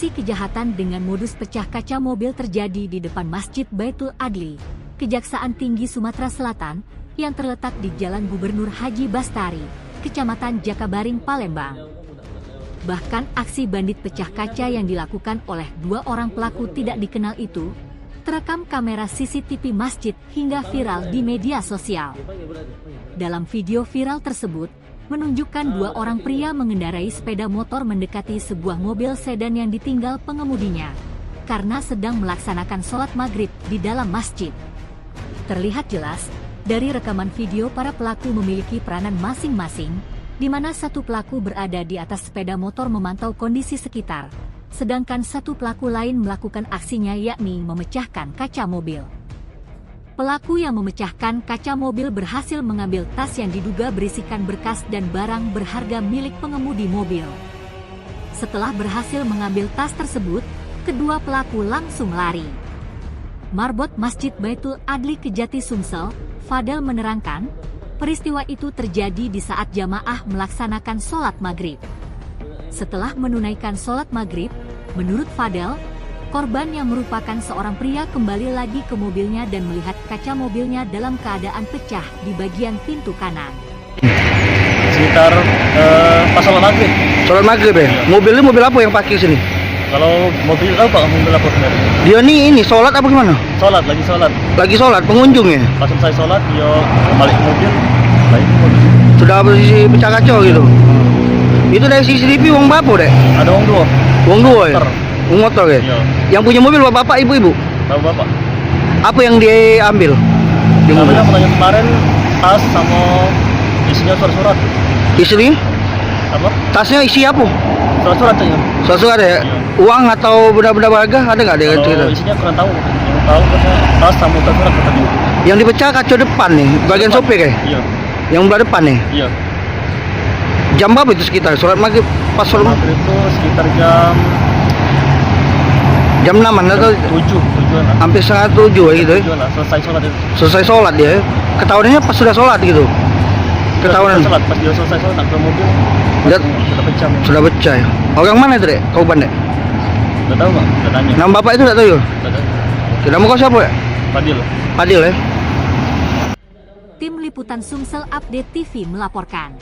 Aksi kejahatan dengan modus pecah kaca mobil terjadi di depan Masjid Baitul Adli, Kejaksaan Tinggi Sumatera Selatan, yang terletak di Jalan Gubernur Haji Bastari, Kecamatan Jakabaring, Palembang. Bahkan aksi bandit pecah kaca yang dilakukan oleh dua orang pelaku tidak dikenal itu, terekam kamera CCTV masjid hingga viral di media sosial. Dalam video viral tersebut, menunjukkan dua orang pria mengendarai sepeda motor mendekati sebuah mobil sedan yang ditinggal pengemudinya, karena sedang melaksanakan sholat maghrib di dalam masjid. Terlihat jelas, dari rekaman video para pelaku memiliki peranan masing-masing, di mana satu pelaku berada di atas sepeda motor memantau kondisi sekitar, sedangkan satu pelaku lain melakukan aksinya yakni memecahkan kaca mobil. Pelaku yang memecahkan kaca mobil berhasil mengambil tas yang diduga berisikan berkas dan barang berharga milik pengemudi mobil. Setelah berhasil mengambil tas tersebut, kedua pelaku langsung lari. Marbot Masjid Baitul Adli Kejati Sumsel, Fadel menerangkan, peristiwa itu terjadi di saat jamaah melaksanakan sholat maghrib. Setelah menunaikan sholat maghrib, menurut Fadel, korban yang merupakan seorang pria kembali lagi ke mobilnya dan melihat kaca mobilnya dalam keadaan pecah di bagian pintu kanan. Sekitar pas sholat maghrib. Sholat maghrib ya? Mobilnya mobil apa yang parkir sini? Kalau mobil apa? Mobil apa sebenarnya? Dia ini sholat apa gimana? Sholat, lagi sholat. Lagi sholat, pengunjung ya? Pas selesai sholat, dia balik ke mobil, balik ke mobil. Sudah posisi pecah kaca gitu? Itu dari CCTV uang berapa dek? Ada uang dua. Uang dua ya? Motor. Uang motor ya? Iya. Yang punya mobil bapak ibu-ibu? Bapak. Apa yang dia ambil? Di mobil? Namanya penanya kemarin, tas sama isinya surat-surat. Istri? Apa? Tasnya isi apa? Surat-surat aja. Surat-surat ya? Iya. Uang atau benda-benda berharga ada nggak dia cerita? Kalau isinya kurang tahu. Yang tahu katanya tas sama surat katanya. Yang dipecah kaca depan nih, bagian Depan. sopir ya? Iya. Yang belah depan nih? Iya. Jam berapa itu sekitar? Sholat maghrib pas sholat maghrib? Maghrib itu sekitar jam Jam 6-an atau 7-an lah. hampir setengah 7 ya gitu ya? 7-an lah, selesai sholat itu. Selesai sholat dia ya? Ketahuannya pas sudah sholat gitu? Ketahuan Sholat, pas dia selesai sholat nak ke mobil, Lihat. sudah pecah. sudah pecah ya? Orang mana itu dek? Kauban dek? Udah tahu nggak? Udah tanya. Nama bapak itu tak tahu ya? Udah tahu. Nama kau siapa ya? Fadil. Fadil ya? Tim Liputan Sumsel Update TV melaporkan.